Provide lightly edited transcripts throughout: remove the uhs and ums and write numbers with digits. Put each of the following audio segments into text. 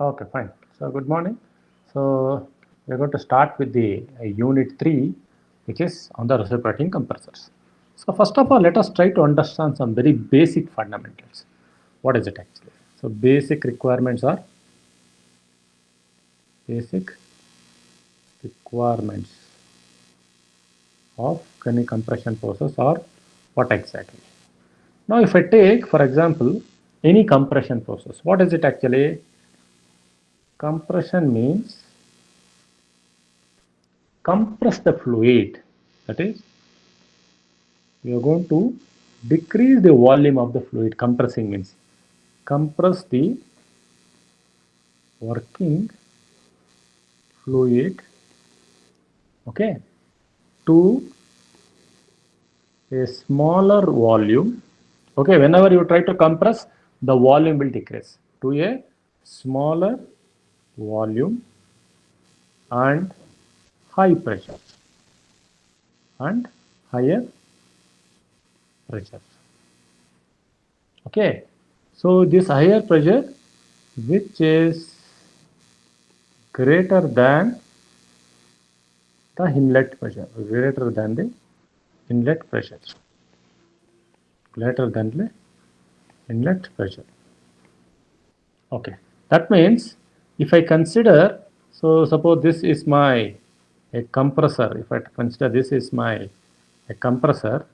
Okay, fine. So good morning. So we're going to start with the unit 3, which is on the reciprocating compressors. So first of all, let us try to understand some very basic fundamentals. What is it actually? So basic requirements are basic requirements of any compression process or what exactly? Now if I take, for example, any compression process, what is it actually? Compression means compress the fluid, that is we are going to decrease the volume of the fluid. Compressing means compress the working fluid, okay, to a smaller volume. Okay, whenever you try to compress, the volume will decrease to a smaller volume and high pressure and higher pressure. Okay, so this higher pressure, which is greater than the inlet pressure, greater than the inlet pressure, greater than the inlet pressure. Okay, that means if I consider, so suppose this is my a compressor. If I consider this is my a compressor,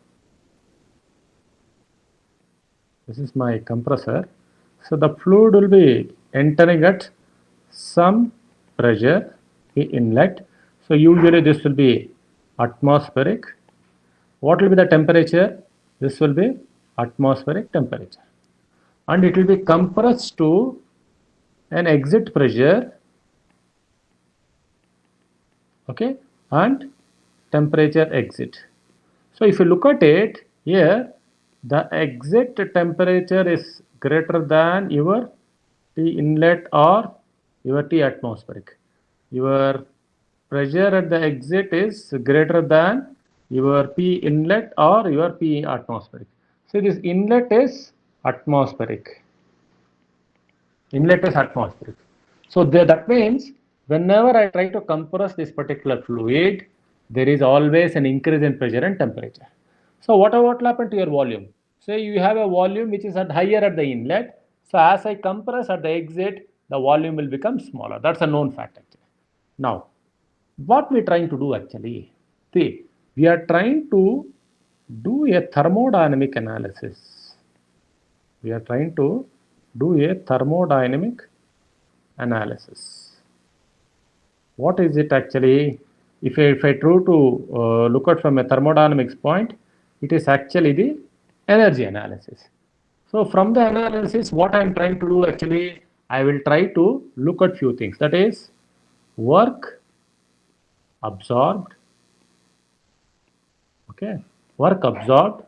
this is my compressor. So the fluid will be entering at some pressure, the inlet. So usually this will be atmospheric. What will be the temperature? This will be atmospheric temperature. And it will be compressed to an exit pressure, okay, and temperature exit. So if you look at it here, the exit temperature is greater than your T inlet or your T atmospheric. Your pressure at the exit is greater than your P inlet or your P atmospheric. So this inlet is atmospheric. Inlet is atmospheric. So that means whenever I try to compress this particular fluid, there is always an increase in pressure and temperature. So what will happen to your volume? Say you have a volume which is at higher at the inlet. So as I compress at the exit, the volume will become smaller. That's a known fact actually. Now, what we are trying to do actually? See, we are trying to do a thermodynamic analysis. We are trying to do a thermodynamic analysis. What is it actually? If I try to look at from a thermodynamics point, it is actually the energy analysis. So from the analysis, what I am trying to do actually, I will try to look at few things. That is work absorbed, okay, work absorbed.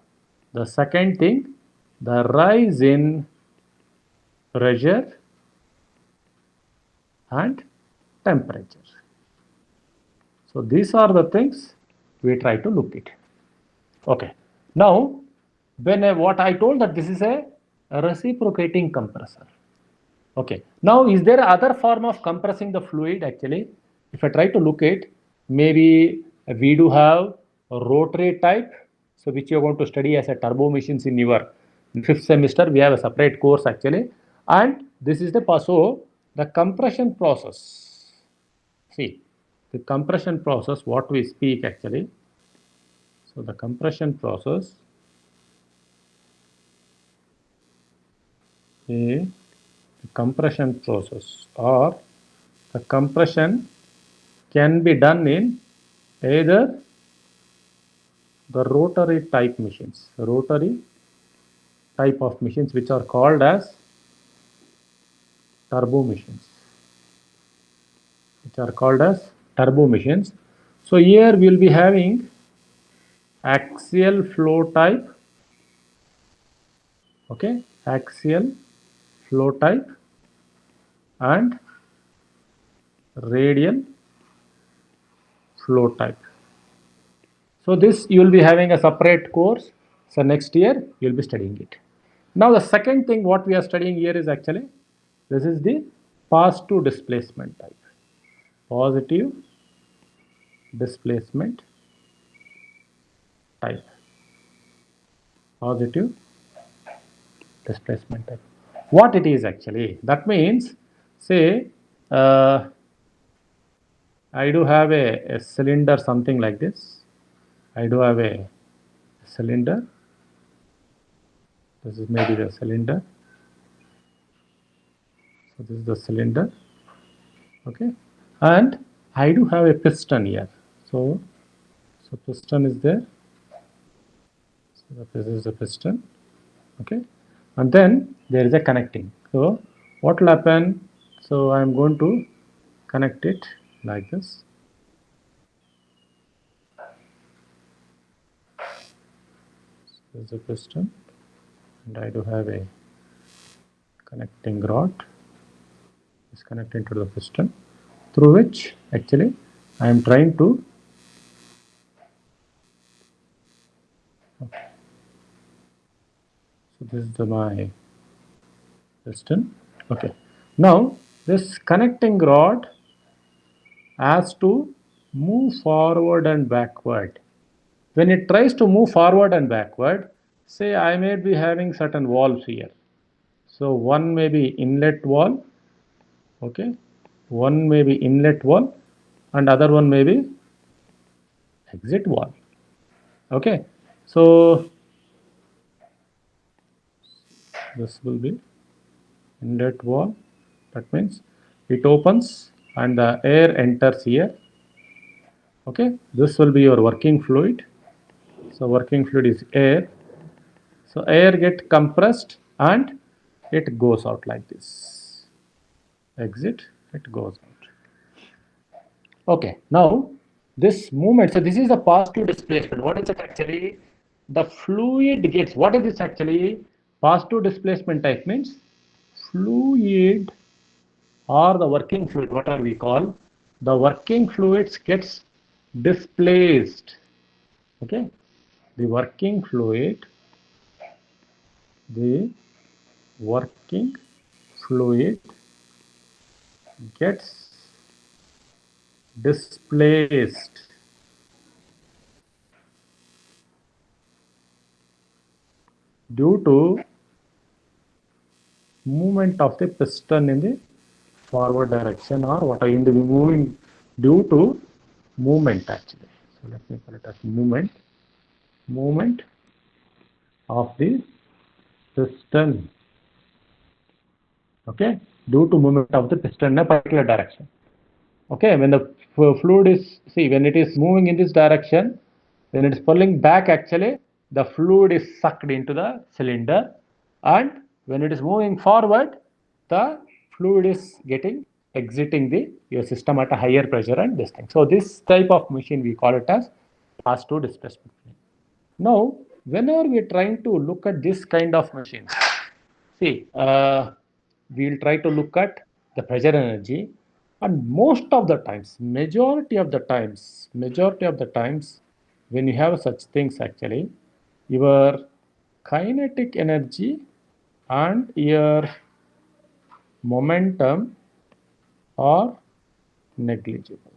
The second thing, the rise in pressure and temperature. So these are the things we try to look at. Okay. Now, what I told that this is a reciprocating compressor. Okay. Now, is there other form of compressing the fluid actually? If I try to look at, maybe we do have a rotary type, so which you are going to study as a turbo machines in your 5th semester. We have a separate course actually, and this is the so the compression process. See, the compression process, what we speak actually. So the compression process is the compression process, or the compression can be done in either the rotary type machines, rotary type of machines, which are called as turbo machines, which are called as turbo machines. So here we will be having axial flow type, okay, axial flow type and radial flow type. So this you will be having a separate course. So next year you will be studying it. Now the second thing what we are studying here is actually, this is the positive displacement type. Positive displacement type. Positive displacement type. What it is actually? That means, say, I do have a cylinder, something like this. I do have a cylinder. This is maybe the cylinder. So this is the cylinder. Okay, and I do have a piston here. So piston is there. So this is the piston. Okay, and then there is a connecting. So what will happen? So I am going to connect it like this. This is a piston, and I do have a connecting rod. Is connecting to the piston, through which actually I am trying to. Okay. So this is my piston. Okay. Now this connecting rod has to move forward and backward. When it tries to move forward and backward, say I may be having certain valves here. So one may be inlet valve, okay, one may be inlet valve, and other one may be exit valve. Okay, so this will be inlet valve. That means it opens and the air enters here. Okay, this will be your working fluid. So working fluid is air. So air get compressed and it goes out like this. Exit, it goes out. Okay, now this movement, so this is the positive displacement. What is it actually? The fluid gets, what is this actually? Positive displacement type means fluid or the working fluid, what are we call? The working fluids gets displaced. Okay, the working fluid, the working fluid gets displaced due to movement of the piston in the forward direction, or what are in the moving due to movement actually. So let me call it as movement of the piston. Okay, due to movement of the piston in a particular direction. Okay, when the fluid is, see, when it is moving in this direction, when it is pulling back, actually the fluid is sucked into the cylinder, and when it is moving forward, the fluid is getting exiting the your system at a higher pressure and this thing. So this type of machine we call it as pass-through displacement. Now, whenever we are trying to look at this kind of machines, see, we'll try to look at the pressure energy, and most of the times, majority of the times, when you have such things, actually, your kinetic energy and your momentum are negligible.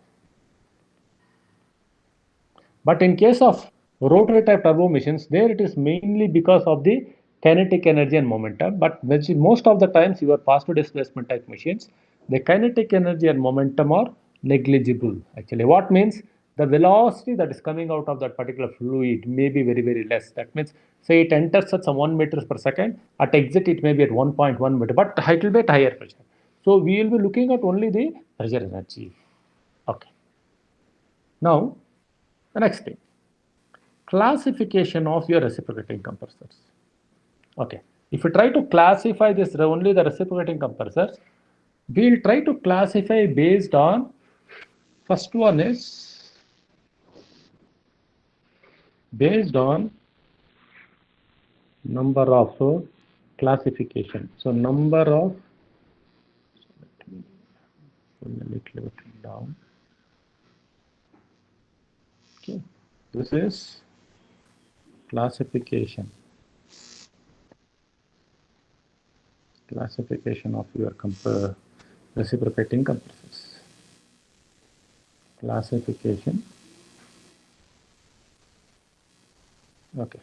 But in case of rotary type turbo machines, there it is mainly because of the kinetic energy and momentum. But most of the times, your positive displacement type machines, the kinetic energy and momentum are negligible. Actually, what means the velocity that is coming out of that particular fluid may be very, very less. That means, say it enters at some 1 meters per second, at exit it may be at 1.1 meter, but it will be at higher pressure. So we will be looking at only the pressure energy. Okay. Now, the next thing, classification of your reciprocating compressors. Okay, if you try to classify this only the reciprocating compressors, we'll try to classify based on, first one is based on number of classification. So number of, let me pull a little bit down. Okay, this is classification of your reciprocating compressors. Classification. Okay.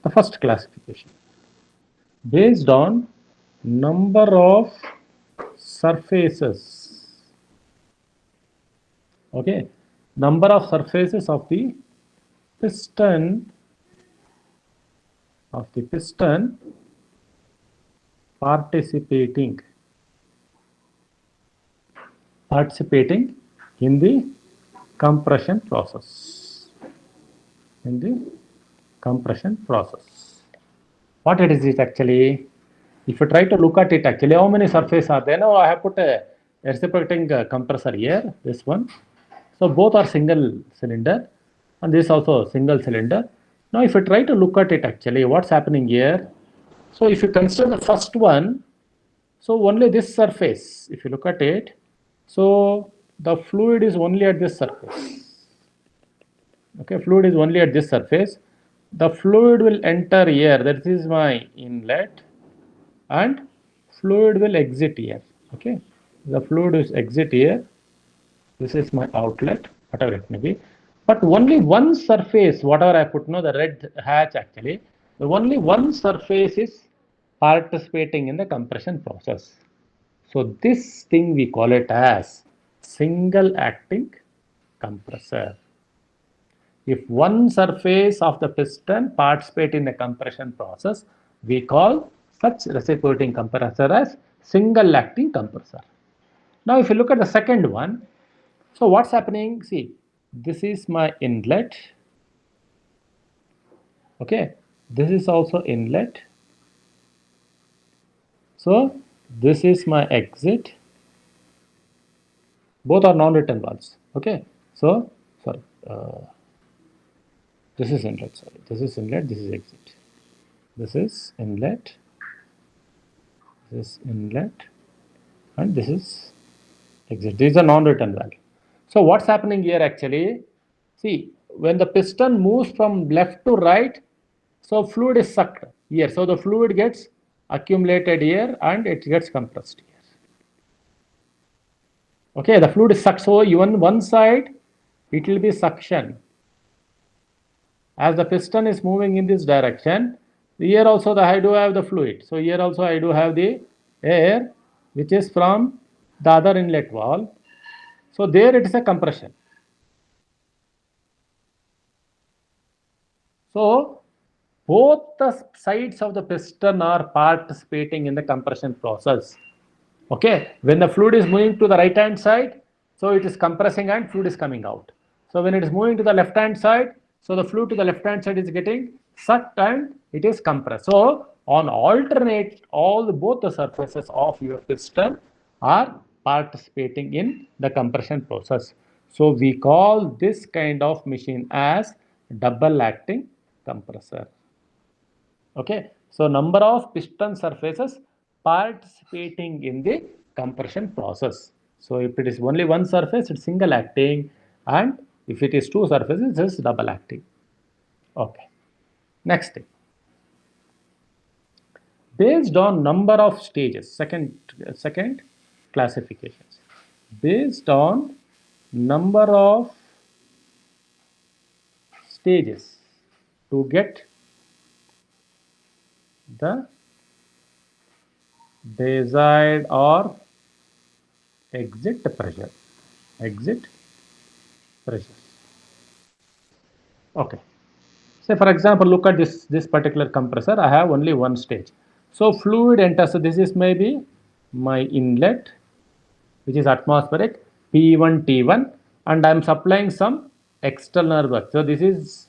The first classification based on number of surfaces. Okay, number of surfaces of the piston participating in the compression process. In the compression process. What it is actually? If you try to look at it actually, how many surfaces are there? Now I have put a reciprocating compressor here, this one. So both are single cylinder and this also single cylinder. Now if you try to look at it actually, what's happening here? So if you consider the first one, so only this surface, if you look at it, so the fluid is only at this surface. Okay, fluid is only at this surface. The fluid will enter here, that is my inlet, and fluid will exit here. Okay, the fluid is exit here. This is my outlet, whatever it may be. But only one surface, whatever I put, no, the red hatch actually, the only one surface is participating in the compression process. So this thing we call it as single acting compressor. If one surface of the piston participate in the compression process, we call such reciprocating compressor as single acting compressor. Now if you look at the second one, so what's happening? See, this is my inlet. Okay, this is also inlet. So this is my exit. Both are non-return valves. Okay, so sorry, this is inlet. Sorry, this is inlet. This is exit. This is inlet. This is inlet, and this is exit. This is a non-return valve. So what's happening here actually? See, when the piston moves from left to right, so fluid is sucked here. So the fluid gets accumulated here and it gets compressed here. Okay, the fluid is sucked. So even one side, it will be suction. As the piston is moving in this direction, here also I do have the fluid. So here also I do have the air, which is from the other inlet valve. So there it is a compression. So both the sides of the piston are participating in the compression process. Okay, when the fluid is moving to the right hand side, so it is compressing and fluid is coming out. So when it is moving to the left hand side, so the fluid to the left hand side is getting sucked and it is compressed. So on alternate, both the surfaces of your piston are participating in the compression process. So we call this kind of machine as double acting compressor. Okay, so number of piston surfaces participating in the compression process. So if it is only one surface, it's single acting, and if it is two surfaces, it's double acting. Okay, next thing. Based on number of stages, second classifications. Based on number of stages to get the desired or exit pressure. Okay. Say for example, look at this particular compressor. I have only one stage. So fluid enters. So this is maybe my inlet, which is atmospheric P1 T1, and I am supplying some external work. So this is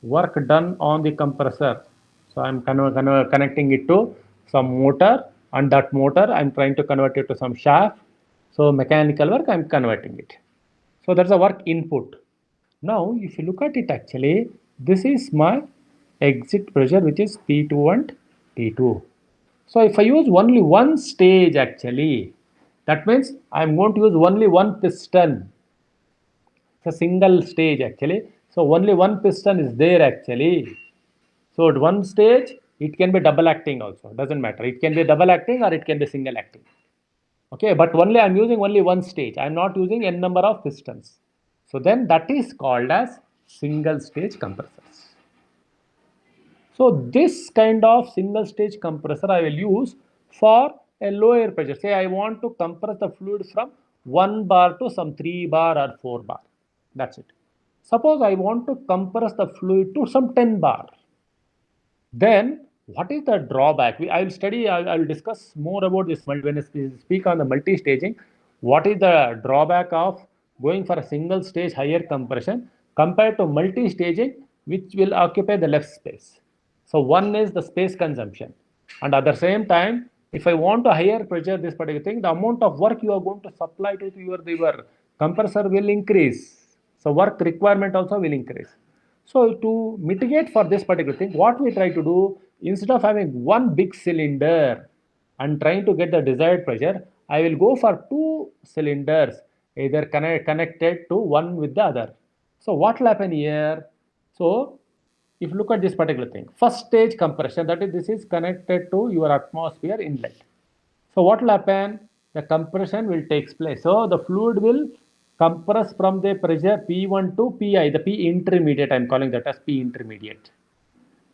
work done on the compressor. So I am connecting it to some motor, and that motor I am trying to convert it to some shaft. So mechanical work I am converting it. So that's a work input. Now if you look at it actually, this is my exit pressure, which is P2 and T2. So if I use only one stage actually, that means I am going to use only one piston. It's a single stage actually. So only one piston is there actually. So at one stage, it can be double acting also. Doesn't matter. It can be double acting or it can be single acting. Okay, but only I'm using only one stage. I'm not using n number of pistons. So then that is called as single stage compressors. So this kind of single stage compressor I will use for a lower pressure. Say I want to compress the fluid from 1 bar to some 3 bar or 4 bar. That's it. Suppose I want to compress the fluid to some 10 bar. Then what is the drawback? I will study, I will discuss more about this when I speak on the multi-staging. What is the drawback of going for a single stage higher compression compared to multi-staging, which will occupy the less space? So one is the space consumption, and at the same time, if I want a higher pressure, this particular thing, the amount of work you are going to supply to your compressor will increase. So work requirement also will increase. So to mitigate for this particular thing, what we try to do, instead of having one big cylinder and trying to get the desired pressure, I will go for two cylinders, either connected to one with the other. So what will happen here? So if you look at this particular thing, first stage compression, that is, this is connected to your atmosphere inlet. So what will happen? The compression will take place. So the fluid will compress from the pressure P1 to Pi, the P intermediate. I am calling that as P intermediate.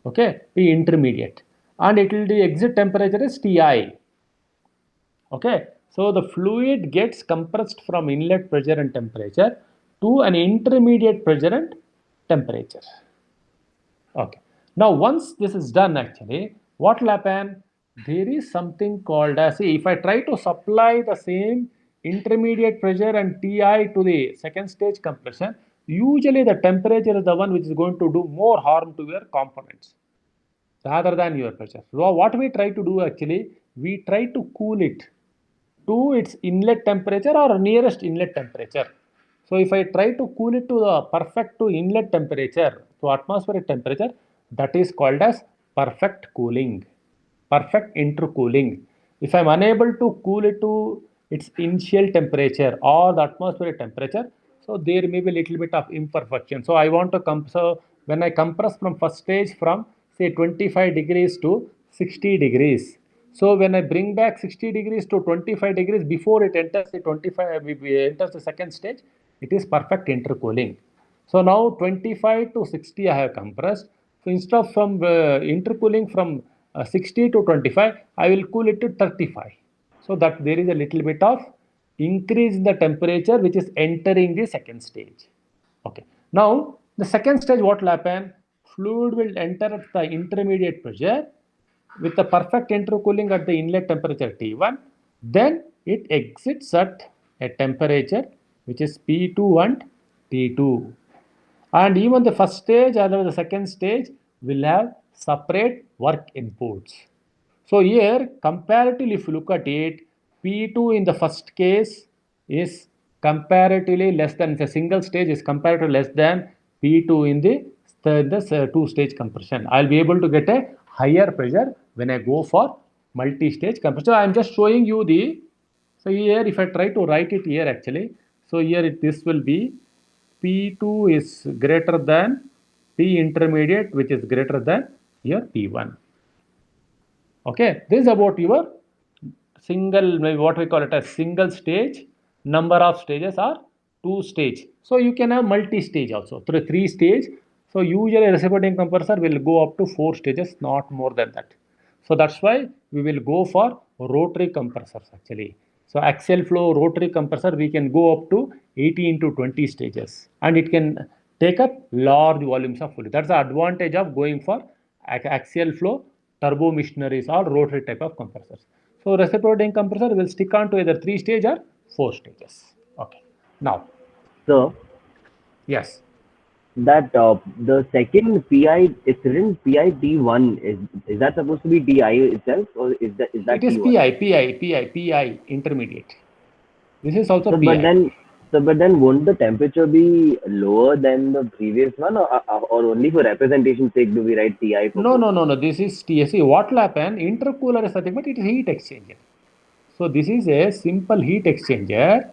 Okay, P intermediate, and it will the exit temperature is Ti. Okay, so the fluid gets compressed from inlet pressure and temperature to an intermediate pressure and temperature. Okay. Now, once this is done, actually, what will happen? There is something called as, see, if I try to supply the same intermediate pressure and Ti to the second stage compression, usually the temperature is the one which is going to do more harm to your components rather than your pressure. So, what we try to do actually, we try to cool it to its inlet temperature or nearest inlet temperature. So if I try to cool it to the perfect to inlet temperature, to atmospheric temperature, that is called as perfect cooling, perfect intercooling. If I am unable to cool it to its initial temperature or the atmospheric temperature, so there may be a little bit of imperfection. So I want to so when I compress from first stage from say 25 degrees to 60 degrees, so when I bring back 60 degrees to 25 degrees before it enters the 25, enters the second stage, it is perfect intercooling. So now 25 to 60 I have compressed. So instead of from intercooling from 60 to 25, I will cool it to 35. So that there is a little bit of increase in the temperature which is entering the second stage. Okay. Now the second stage, what will happen? Fluid will enter at the intermediate pressure with the perfect intercooling at the inlet temperature T1, then it exits at a temperature which is P2 and T2. And even the first stage or the second stage will have separate work inputs. So here, comparatively, if you look at it, P2 in the first case is comparatively less than, the single stage is comparatively less than P2 in the two-stage compression. I'll be able to get a higher pressure when I go for multi-stage compression. So I'm just showing you the, so here if I try to write it here actually, so here this will be P2 is greater than P intermediate, which is greater than your P1. Okay, this is about your single, maybe what we call it as single stage, number of stages are two stage. So you can have multi-stage also, through three stage. So usually a reciprocating compressor will go up to 4 stages, not more than that. So that's why we will go for rotary compressors actually. So axial flow rotary compressor, we can go up to 18 to 20 stages, and it can take up large volumes of fluid. That's the advantage of going for axial flow turbo machineries or rotary type of compressors. So reciprocating compressor will stick on to either 3 stage or 4 stages. Okay. Now, So yes, that the second PI, it's written PI T1. Is that supposed to be DI itself, or is it that is T1? PI intermediate. This is also So but PI. then won't the temperature be lower than the previous one, or only for representation sake do we write TI for No, both? no, no, no. This is TSC. What will happen? Intercooler is nothing but it is heat exchanger. So this is a simple heat exchanger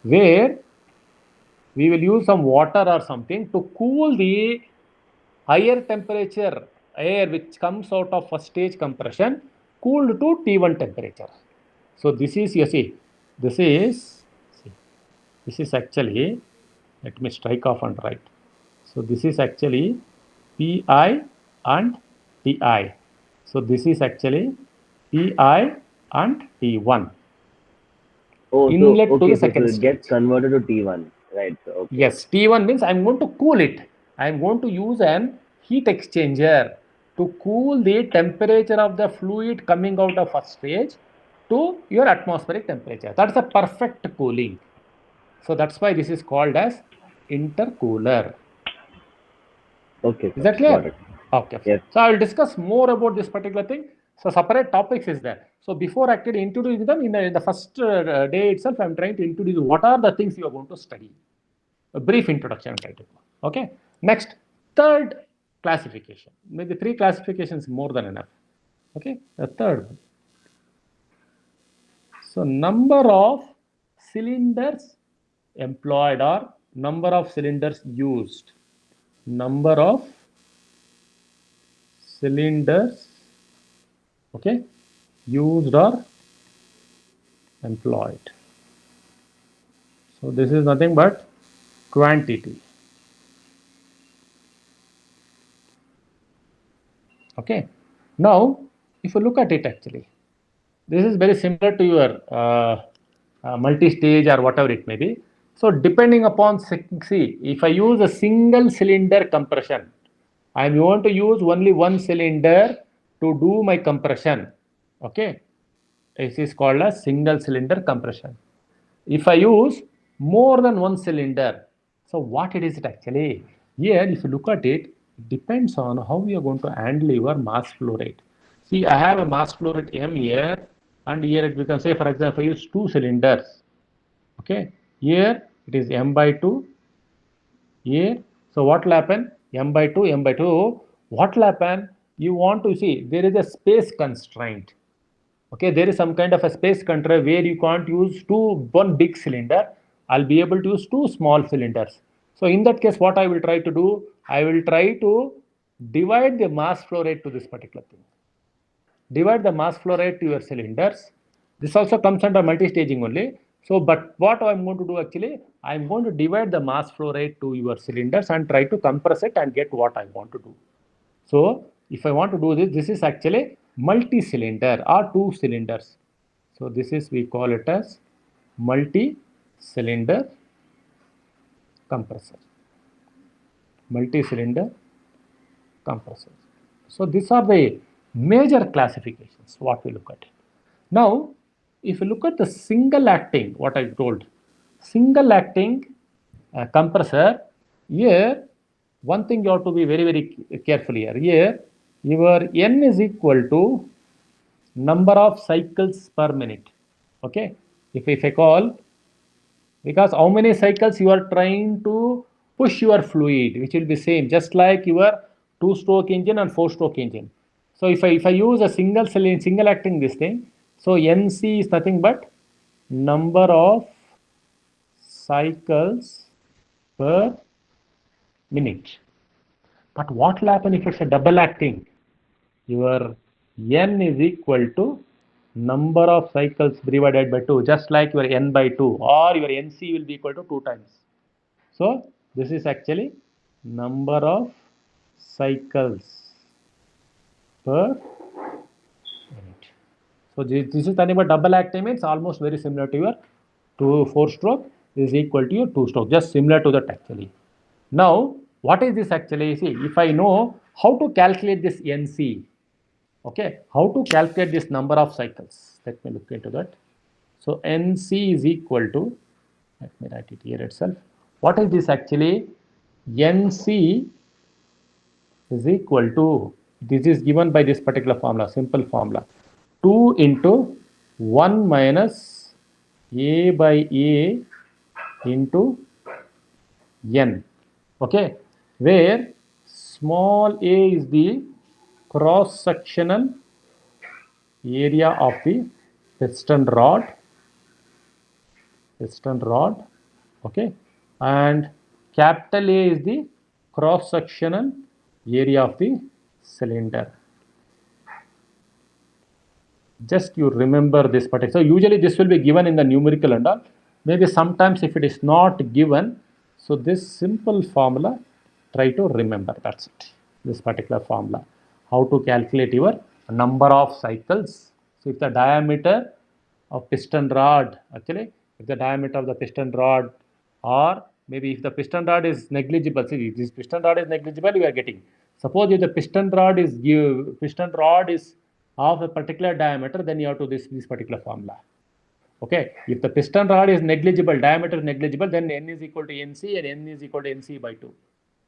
where we will use some water or something to cool the higher temperature air which comes out of first stage compression cooled to T1 temperature. So this is, you see, This is, see, this is actually, let me strike off and write. So this is actually Pi and Ti. So this is actually Pi and T1. Oh, so Inlet to okay, the so second it gets stage. converted to T1, right? So, okay. Yes, T1 means I'm going to cool it. I'm going to use an heat exchanger to cool the temperature of the fluid coming out of first stage to your atmospheric temperature. That's a perfect cooling. So that's why this is called as intercooler. Okay, Is sir. that Got clear? it. Okay, fine. Yes. So I will discuss more about this particular thing. So separate topics is there. So before actually introducing them in the first day itself, I'm trying to introduce what are the things you are going to study. A brief introduction I'm trying to do. Okay. Next, third classification. Maybe three classifications more than enough. Okay. The third one. So number of cylinders employed or number of cylinders used. Number of cylinders, okay, used or employed. So this is nothing but quantity. Okay. Now, if you look at it actually, this is very similar to your multi-stage or whatever it may be. So depending upon, see, if I use a single cylinder compression, I want to use only one cylinder to do my compression. Okay. This is called a single cylinder compression. If I use more than one cylinder, so what it is it actually? Here, if you look at it, it depends on how you are going to handle your mass flow rate. See, I have a mass flow rate M here, and here it becomes, say, for example, I use two cylinders. Okay, here it is M by 2, here. So what will happen? M by 2, M by 2. What will happen? You want to see, there is a space constraint. Okay, there is some kind of a space control where you can't use one big cylinder. I'll be able to use two small cylinders. So in that case, what I will try to do, I will try to divide the mass flow rate to this particular thing. Divide the mass flow rate to your cylinders. This also comes under multi-staging only. So, but what I'm going to do actually, I'm going to divide the mass flow rate to your cylinders and try to compress it and get what I want to do. So if I want to do this, this is actually multi-cylinder or two cylinders. So this is, we call it as multi-cylinder compressor. Multi-cylinder compressor. So these are the major classifications what we look at. Now, if you look at the single acting, what I told, single acting compressor, here one thing you have to be very, very careful here. Here, your N is equal to number of cycles per minute. Okay, if I call, because how many cycles you are trying to push your fluid, which will be same, just like your two-stroke engine and four-stroke engine. So if I use a single acting this thing, so NC is nothing but number of cycles per minute. But what will happen if it's a double acting? Your N is equal to number of cycles divided by 2, just like your N by 2, or your NC will be equal to 2 times. So this is actually number of cycles per minute. So this is nothing but double acting, means almost very similar to your four stroke is equal to your two stroke, just similar to that actually. Now what is this actually? See, if I know how to calculate this NC, okay, how to calculate this number of cycles, let me look into that. So NC is equal to, let me write it here itself. What is this actually? NC is equal to, this is given by this particular formula, simple formula, 2 into 1 minus A by A into N. Okay, where small a is the cross sectional area of the piston rod, okay, and capital A is the cross sectional area of the cylinder. Just you remember this particular. So usually this will be given in the numerical and all. Maybe sometimes if it is not given, so this simple formula, try to remember. That's it. This particular formula. How to calculate your number of cycles. So if the diameter of piston rod, actually, if the diameter of the piston rod, or maybe if the piston rod is negligible, see if this piston rod is negligible, you are getting. Suppose if the piston rod is of a particular diameter, then you have to this particular formula. Okay, if the piston rod is negligible, diameter is negligible, then n is equal to nc and n is equal to nc by 2.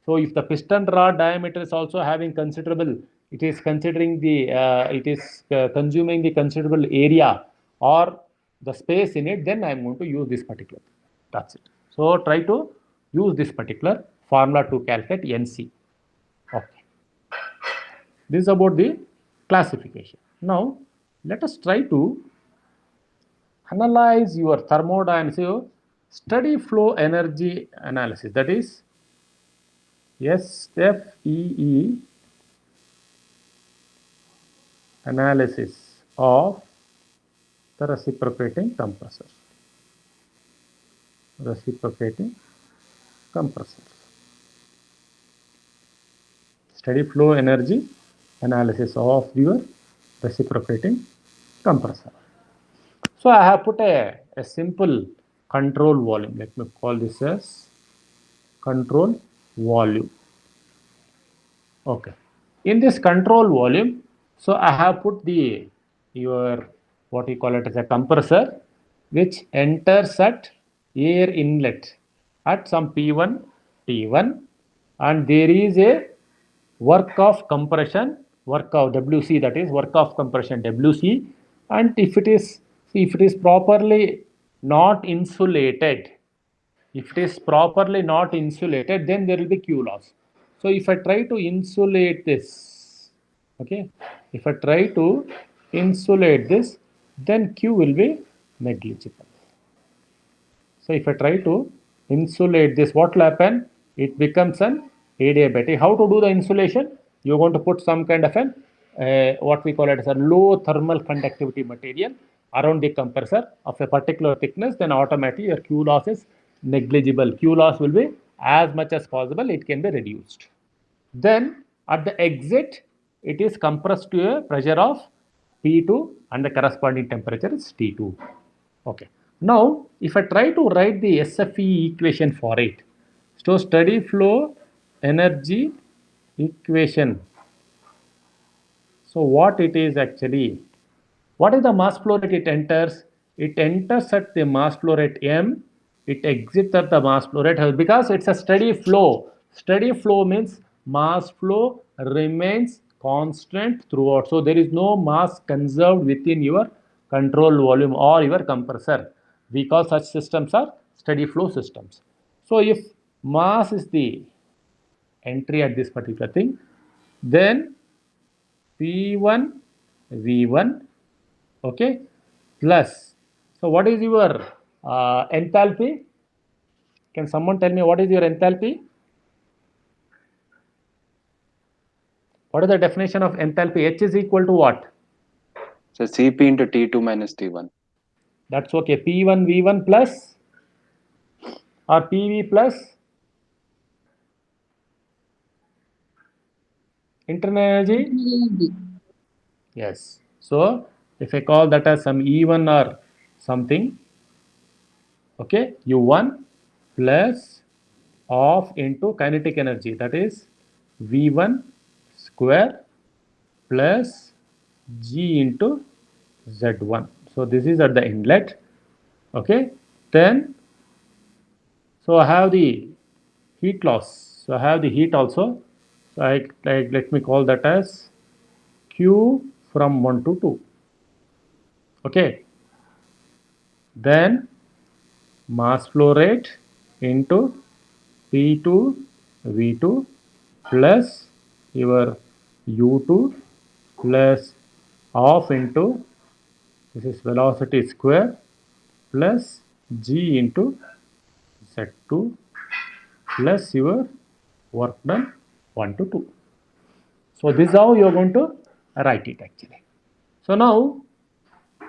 So if the piston rod diameter is also having considerable, it is considering the consuming the considerable area or the space in it, then I am going to use this particular. That's it. So try to use this particular formula to calculate nc. Okay. This is about the classification. Now let us try to analyze your thermodynamics, your steady flow energy analysis. That is SFEE analysis of the reciprocating compressor. Reciprocating compressor. Steady flow energy analysis of your reciprocating compressor. So I have put a simple control volume. Let me call this as control volume. Okay. In this control volume, so I have put the your what you call it as a compressor, which enters at air inlet at some P1, T1, and there is a work of compression, work of WC, that is work of compression WC, and if it is properly not insulated, if it is properly not insulated, then there will be Q loss. So if I try to insulate this, okay, if I try to insulate this, then Q will be negligible. So if I try to insulate this, what will happen? It becomes an adiabatic. How to do the insulation? You're going to put some kind of an what we call it as a low thermal conductivity material around the compressor of a particular thickness, then automatically your Q loss is negligible. Q loss will be as much as possible, it can be reduced. Then at the exit, it is compressed to a pressure of P2 and the corresponding temperature is T2. Okay. Now, if I try to write the SFE equation for it, so steady flow energy equation. So what it is actually, what is the mass flow rate it enters? It enters at the mass flow rate M, it exits at the mass flow rate H, because it's a steady flow. Steady flow means mass flow remains constant throughout. So there is no mass conserved within your control volume or your compressor, because such systems are steady flow systems. So if mass is the entry at this particular thing, then P1 V1, okay, plus, so what is your enthalpy? Can someone tell me what is your enthalpy? What is the definition of enthalpy? H is equal to what? So Cp into T2 minus T1. That's okay. P1 V1 plus or PV plus internal energy? Yes. So if I call that as some E1 or something, okay, U1 plus of into kinetic energy, that is V1 square plus G into Z1. So this is at the inlet. Okay. Then, so I have the heat loss. So I have the heat also. So let me call that as Q from 1 to 2. Okay. Then mass flow rate into P2 V2 plus your U2 plus half into, this is velocity square, plus G into Z2 plus your work done 1 to 2. So this is how you are going to write it actually. So now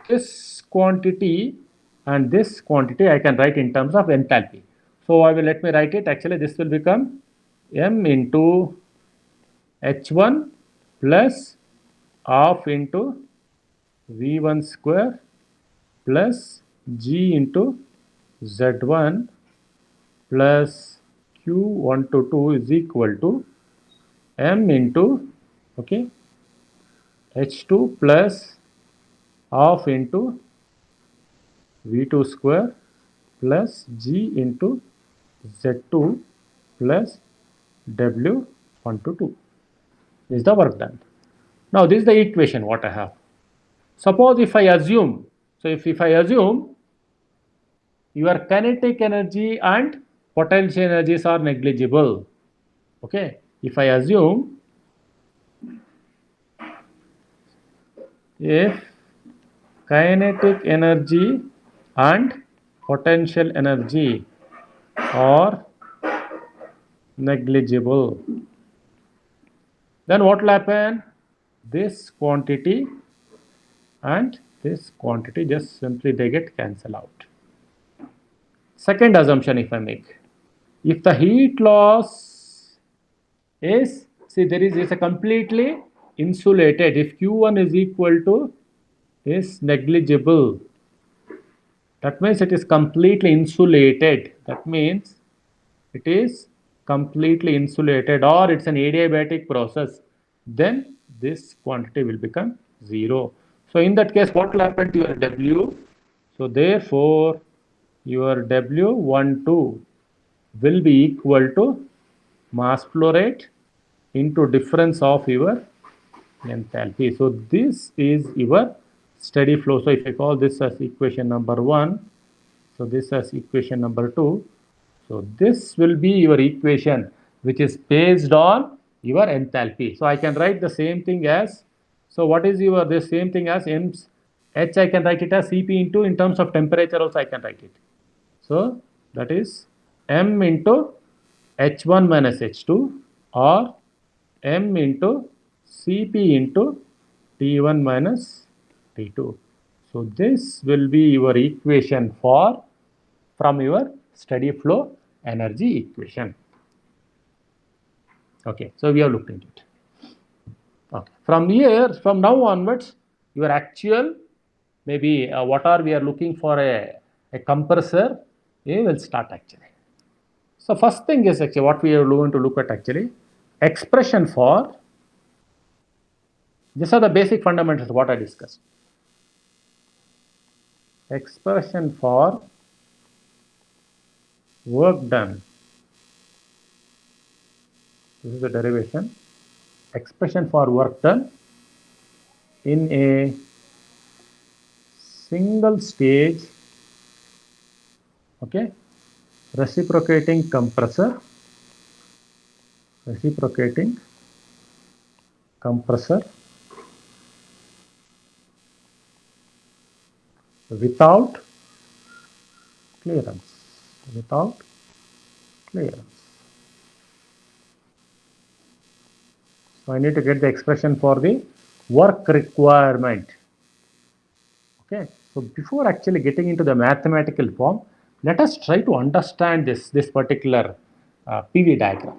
this quantity and this quantity I can write in terms of enthalpy. So I will let me write it. Actually, this will become m into h1 plus half into v1 square plus g into z1 plus q1 to 2 is equal to m into h2 plus half into v2 square plus g into z2 plus w1 to 2. This is the work done. Now this is the equation what I have. Suppose if I assume, so if I assume your kinetic energy and potential energies are negligible, okay, if I assume if kinetic energy and potential energy are negligible, then what will happen? This quantity and this quantity just simply they get cancelled out. Second assumption if I make, if the heat loss is, see there is a completely insulated, if Q1 is equal to is negligible, that means it is completely insulated. That means it is completely insulated or it's an adiabatic process, then this quantity will become 0. So in that case, what will happen to your W? So therefore, your W12 will be equal to mass flow rate into difference of your enthalpy. So this is your steady flow. So if I call this as equation number 1, so this as equation number 2. So this will be your equation which is based on your enthalpy. So I can write the same thing as, so what is your the same thing as M's H, I can write it as Cp into, in terms of temperature also I can write it. So that is M into H1 minus H2 or M into Cp into T1 minus T2. So this will be your equation for from your steady flow energy equation. Okay, so we have looked into it. Okay, from here, from now onwards, your actual maybe what are we are looking for a compressor, will start actually. So first thing is actually what we are going to look at actually expression for. These are the basic fundamentals what I discussed. Expression for work done. This is the derivation. Expression for work done in a single stage, okay, reciprocating compressor without clearance. So I need to get the expression for the work requirement. Okay, so before actually getting into the mathematical form, let us try to understand this particular PV diagram.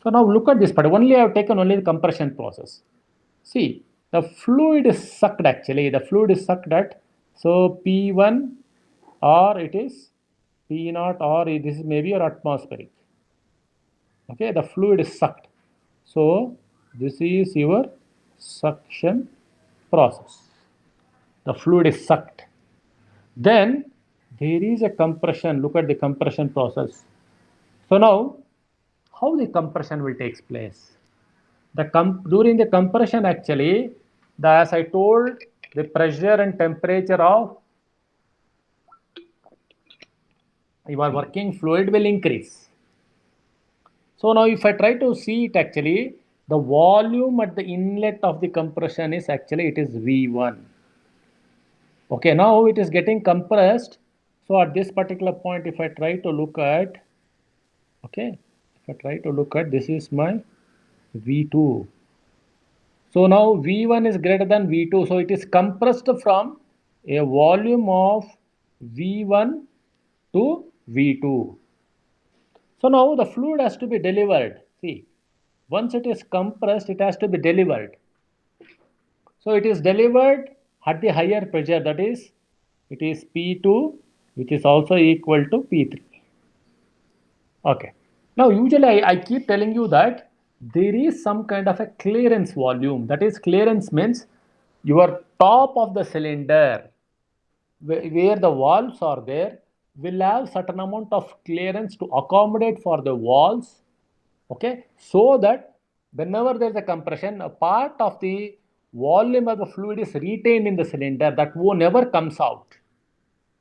So now look at this, but only I have taken only the compression process. See, the fluid is sucked actually, the fluid is sucked at, so P1 or it is P0 or this is maybe your atmospheric. Okay, the fluid is sucked. So this is your suction process. The fluid is sucked. Then there is a compression. Look at the compression process. So now, how the compression will take place? During the compression actually, as I told, the pressure and temperature of your working fluid will increase. So now if I try to see it actually, the volume at the inlet of the compression is actually, it is V1. Okay, now it is getting compressed. So at this particular point, if I try to look at, okay, if I try to look at, this is my V2. So now V1 is greater than V2. So it is compressed from a volume of V1 to V2. So now the fluid has to be delivered. See, once it is compressed, it has to be delivered. So it is delivered at the higher pressure, that is, it is P2, which is also equal to P3. Okay. Now, usually I keep telling you that there is some kind of a clearance volume. That is, clearance means your top of the cylinder, where the valves are there, will have certain amount of clearance to accommodate for the walls. Okay. So that whenever there is a compression, a part of the volume of the fluid is retained in the cylinder, that never comes out.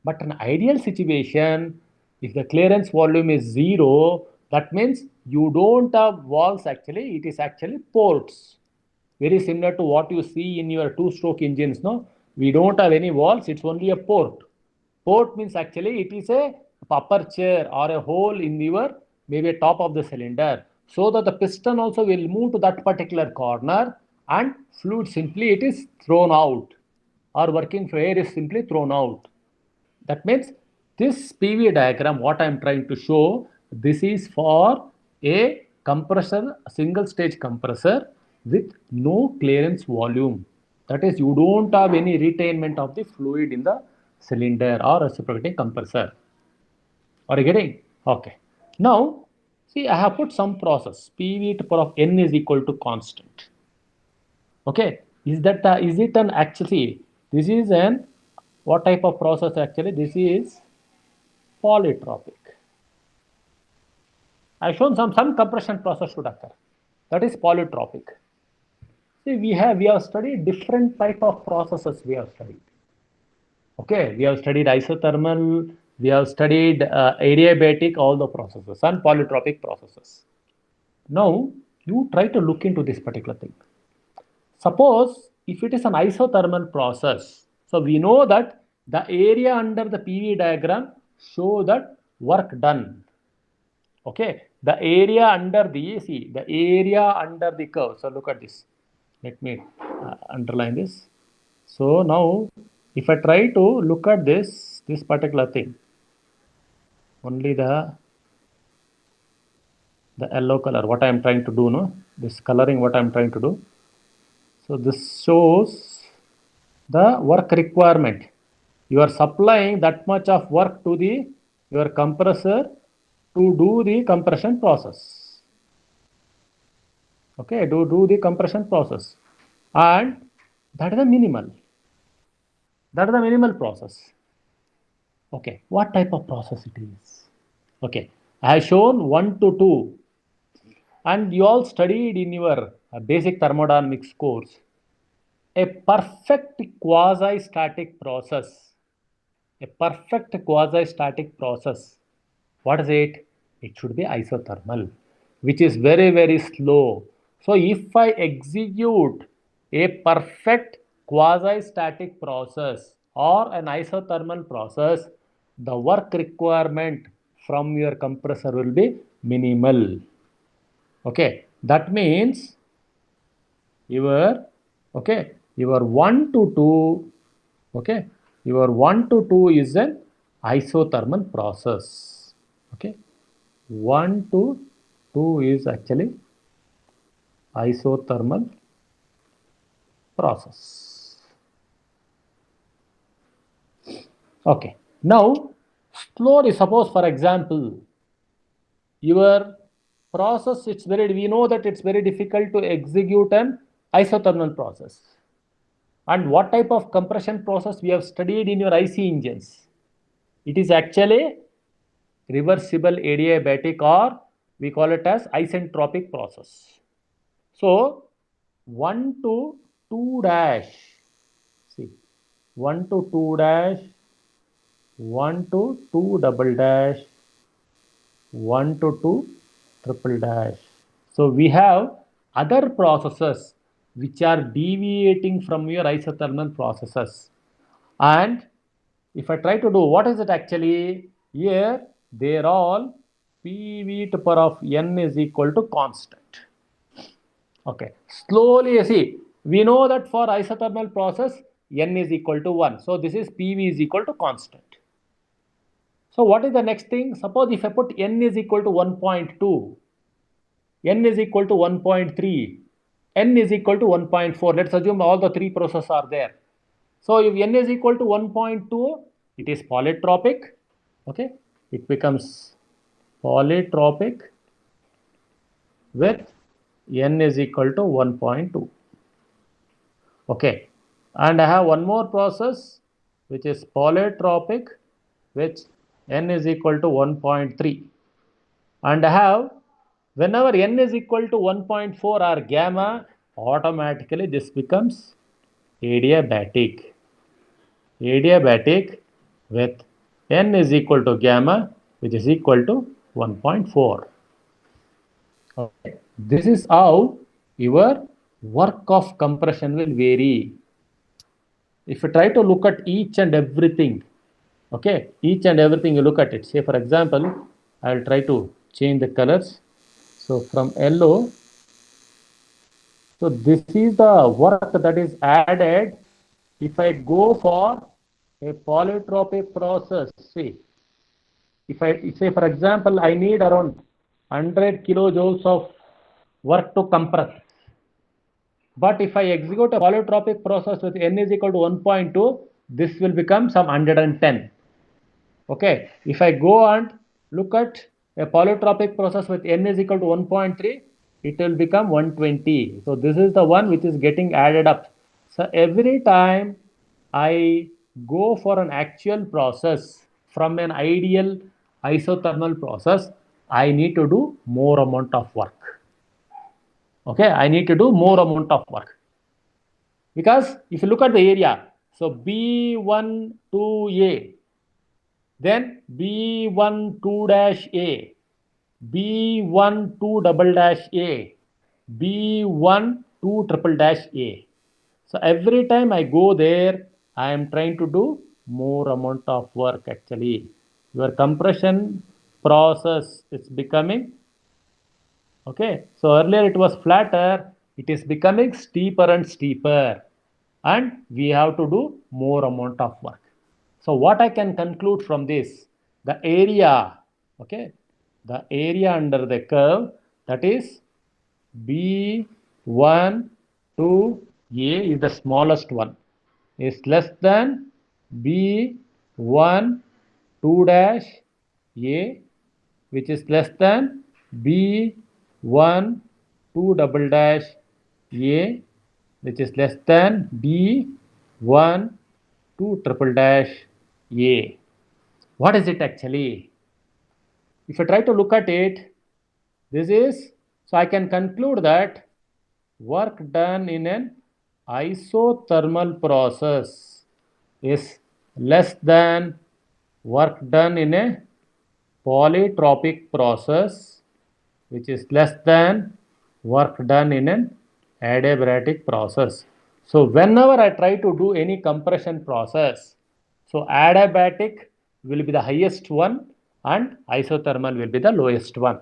But in ideal situation, if the clearance volume is zero, that means you don't have valves actually, it is actually ports. Very similar to what you see in your two-stroke engines, no? We don't have any valves, it's only a port. Port means actually it is a aperture or a hole in your maybe top of the cylinder, so that the piston also will move to that particular corner and fluid simply it is thrown out, or working air is simply thrown out. That means this PV diagram, what I am trying to show, this is for a compressor, a single stage compressor with no clearance volume. That is, you don't have any retainment of the fluid in the cylinder or reciprocating compressor. Are you getting? Okay. Now, see, I have put some process. PV to power of n is equal to constant. Okay. Is it an actually, this is an, what type of process actually? This is polytropic. I've shown some compression process should occur. That is polytropic. See, we have studied different type of processes we have studied. Okay, we have studied isothermal, we have studied adiabatic, all the processes and polytropic processes. Now, you try to look into this particular thing. Suppose if it is an isothermal process, so we know that the area under the PV diagram show that work done. Okay, the area under the, see, the area under the curve. So look at this. Let me underline this. So now, if I try to look at this particular thing, only the yellow color, what I am trying to do, no, this coloring, what I am trying to do. So this shows the work requirement. You are supplying that much of work to the your compressor to do the compression process. Okay, do the compression process, and that is the minimal. That is the minimal process. Okay, what type of process it is? Okay, I have shown 1 to 2, and you all studied in your basic thermodynamics course a perfect quasi-static process. A perfect quasi-static process. What is it? It should be isothermal, which is very, very slow. So if I execute a perfect quasi-static process or an isothermal process, the work requirement from your compressor will be minimal. Okay, that means your, okay, your 1 to 2, okay, your 1 to 2 is an isothermal process. Okay, 1 to 2 is actually isothermal process. Okay, now slowly, suppose for example, your process, it's very, we know that it's very difficult to execute an isothermal process. And what type of compression process we have studied in your IC engines? It is actually reversible adiabatic, or we call it as isentropic process. So 1 to 2 dash, see, 1 to 2 dash, 1 to 2 double dash, 1 to 2 triple dash. So we have other processes which are deviating from your isothermal processes. And if I try to do, what is it actually? Here, they are all PV to power of n is equal to constant. Okay, slowly, see, we know that for isothermal process, n is equal to 1. So this is PV is equal to constant. So what is the next thing? Suppose if I put n is equal to 1.2, n is equal to 1.3, n is equal to 1.4. Let's assume all the three processes are there. So if n is equal to 1.2, it is polytropic. Okay, it becomes polytropic with n is equal to 1.2. Okay, and I have one more process which is polytropic which n is equal to 1.3, and I have whenever n is equal to 1.4 or gamma, automatically this becomes adiabatic. Adiabatic with n is equal to gamma which is equal to 1.4. Okay. This is how your work of compression will vary. If you try to look at each and everything, okay, each and everything you look at it. Say for example, I will try to change the colors. So from yellow, so this is the work that is added if I go for a polytropic process. See, if I say for example, I need around 100 kilojoules of work to compress. But if I execute a polytropic process with n is equal to 1.2, this will become some 110. Okay, if I go and look at a polytropic process with n is equal to 1.3, it will become 120. So this is the one which is getting added up. So every time I go for an actual process from an ideal isothermal process, I need to do more amount of work. Okay, I need to do more amount of work. Because if you look at the area, so B1 2A, then B1 2 dash A, B1 2 double dash A, B1 2 triple dash A. So every time I go there, I am trying to do more amount of work actually. Your compression process is becoming, okay, so earlier it was flatter, it is becoming steeper and steeper, and we have to do more amount of work. So what I can conclude from this, the area, okay, the area under the curve, that is B1 to A is the smallest one, is less than B1 2 dash A, which is less than B1 2 double dash A, which is less than B1 2 triple dash A. What is it actually? If I try to look at it, this is, so I can conclude that work done in an isothermal process is less than work done in a polytropic process, which is less than work done in an adiabatic process. So whenever I try to do any compression process, so adiabatic will be the highest one and isothermal will be the lowest one.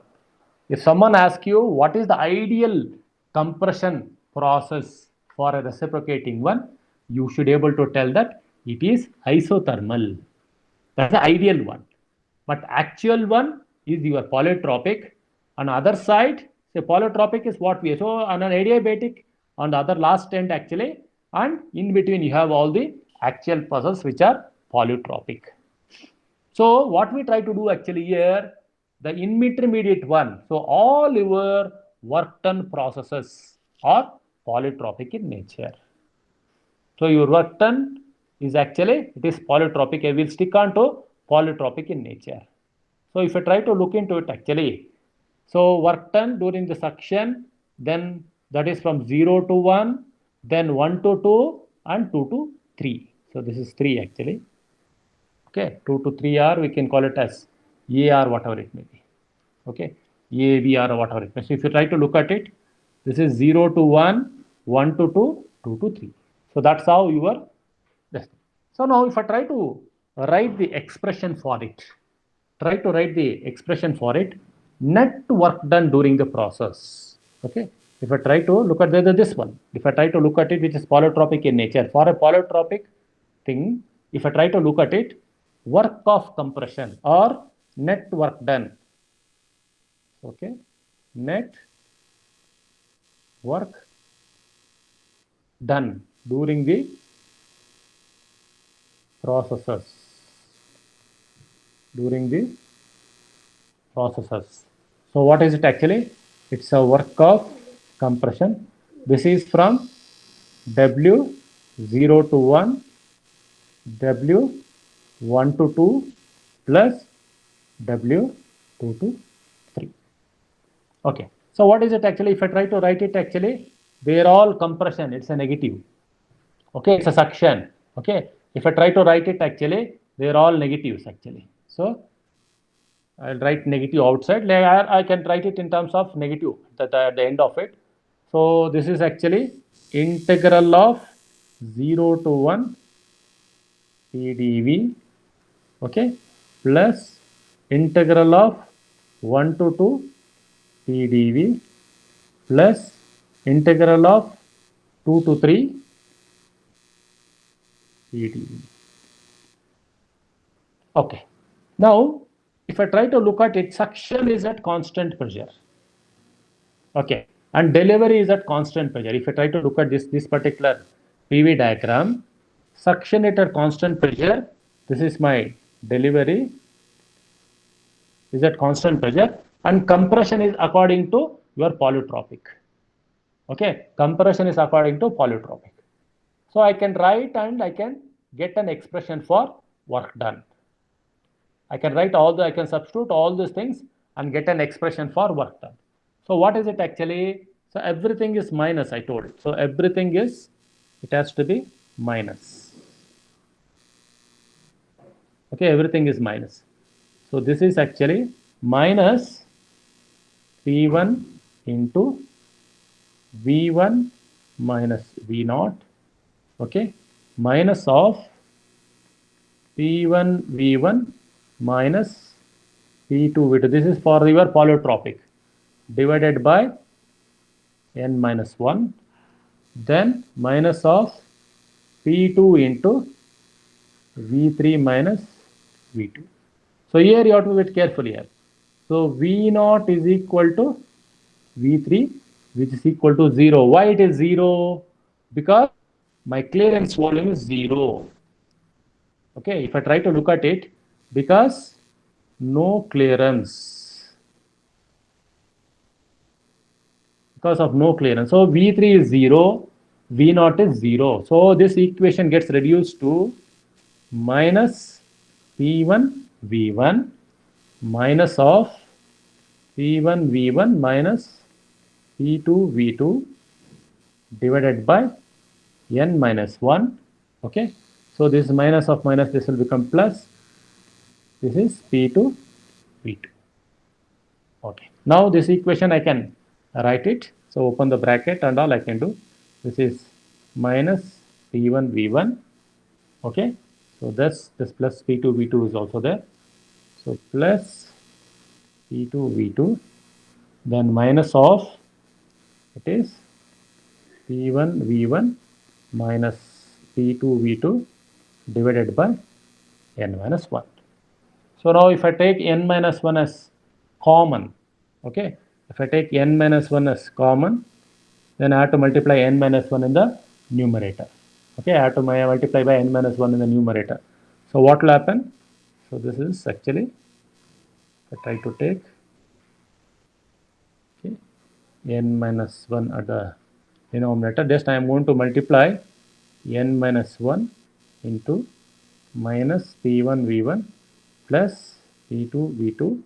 If someone asks you what is the ideal compression process for a reciprocating one, you should be able to tell that it is isothermal. That's the ideal one. But actual one is your polytropic. On the other side, say polytropic is what we, so on an adiabatic on the other last end actually, and in between you have all the actual processes which are polytropic. So what we try to do actually here, the intermediate one, so all your work done processes are polytropic in nature. So your work done is actually, it is polytropic. I will stick on to polytropic in nature. So if I try to look into it actually, so work done during the suction, then that is from 0 to 1, then 1 to 2 and 2 to 3. So this is 3 actually. Okay, 2 to 3 R, we can call it as AR, whatever it may be. Okay, ABR or whatever it may be. So if you try to look at it, this is 0 to 1, 1 to 2, 2 to 3. So that's how you are. So now if I try to write the expression for it, net work done during the process. Okay, If I try to look at this one, if I try to look at it, which is polytropic in nature, for a polytropic thing, if I try to look at it, work of compression or net work done, okay, net work done during the processes, So what is it actually? It's a work of compression. This is from W0 to 1, W1 to 2 plus W2 to 3. Okay. So what is it actually? If I try to write it actually, they are all compression. It's a negative. Okay, it's a suction. Okay. If I try to write it actually, they are all negatives actually. So I'll write negative outside. I can write it in terms of negative at the end of it. So this is actually integral of 0 to 1 pdv, okay, plus integral of 1 to 2 pdv plus integral of 2 to 3 pdv. Okay. Now, if I try to look at it, suction is at constant pressure. Okay. And delivery is at constant pressure. If I try to look at this particular PV diagram, suction at constant pressure, this is my delivery, is at constant pressure, and compression is according to your polytropic. Okay, compression is according to polytropic. So I can write and I can get an expression for work done. I can write I can substitute all these things and get an expression for work done. So what is it actually? So everything is minus, I told. So everything is, it has to be minus. Okay, everything is minus. So this is actually minus P1 into V1 minus V0, okay, minus of P1 V1 minus P2 V2. This is for your polytropic, divided by n minus 1, then minus of P2 into V3 minus V2. So here you have to wait carefully here. So V0 is equal to V3, which is equal to 0. Why it is 0? Because my clearance volume is 0. Okay, if I try to look at it, because no clearance, because of no clearance. So V3 is 0, V0 is 0. So this equation gets reduced to minus P1 V1 minus of P1 V1 minus P2 V2 divided by n minus 1. Okay, so this minus of minus, this will become plus. This is P2 V2. Okay, now this equation I can write it. So open the bracket and all I can do. This is minus P1 V1. Okay, so this plus P2 V2 is also there. So plus P2 V2, then minus of, it is P1 V1 minus P2 V2 divided by n minus 1. So now if I take n minus 1 as common, okay, if I take n minus 1 as common, then I have to multiply n minus 1 in the numerator. Okay, I have to multiply by n minus 1 in the numerator. So what will happen? So this is actually, I try to take, okay, n minus 1 at the denominator. Just I am going to multiply n minus 1 into minus P1 V1 plus P2 V2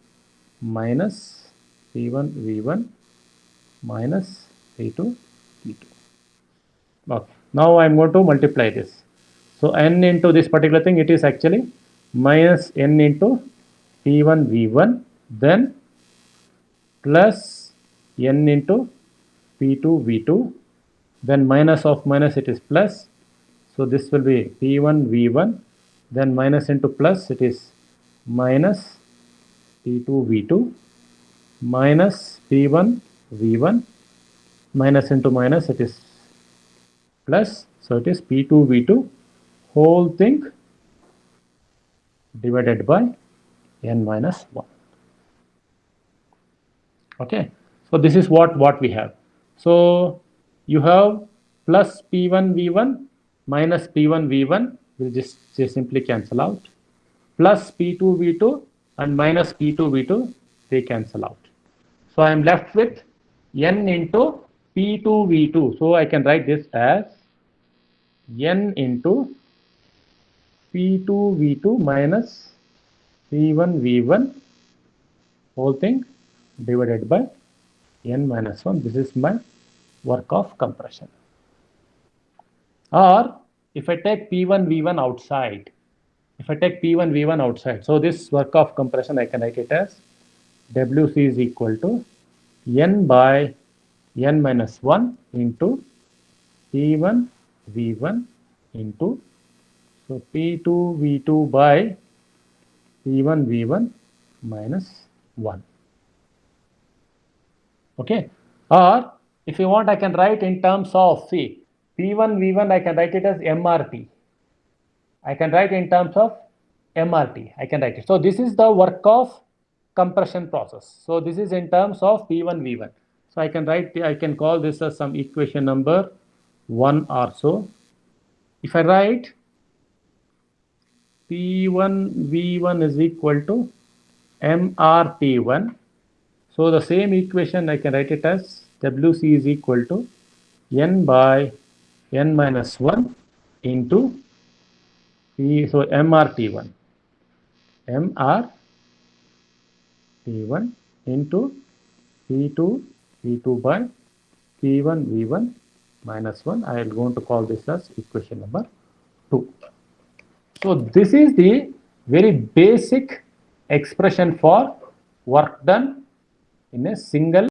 minus P1 V1 minus P2 V2. Okay. Now I am going to multiply this. So n into this particular thing, it is actually minus n into P1 V1, then plus n into P2 V2, then minus of minus, it is plus. So this will be P1 V1, then minus into plus, it is minus P2 V2 minus P1 V1 minus into minus, it is plus, so it is P2 V2 whole thing divided by n minus 1. Okay, so this is what we have. So you have plus P1 V1 minus P1 V1 will just simply cancel out, plus P2 V2 and minus P2 V2, they cancel out. So I am left with n into P2 V2. So I can write this as n into P2 V2 minus P1 V1 whole thing divided by n minus 1. This is my work of compression. Or if I take P1 V1 outside, so this work of compression I can write it as WC is equal to n by n minus 1 into P1 V1 into, so P2 V2 by P1 V1 minus 1. Okay, or if you want, I can write in terms of, see, P1 V1, I can write it as MRT. I can write in terms of MRT. I can write it. So this is the work of compression process. So this is in terms of P1 V1. So I can write, I can call this as some equation number 1 or so. If I write P1 V1 is equal to MRT1, so the same equation I can write it as WC is equal to n by n minus 1 into P, so MRT1 into P2 V2 by P1 V1 minus 1. I am going to call this as equation number 2. So this is the very basic expression for work done in a single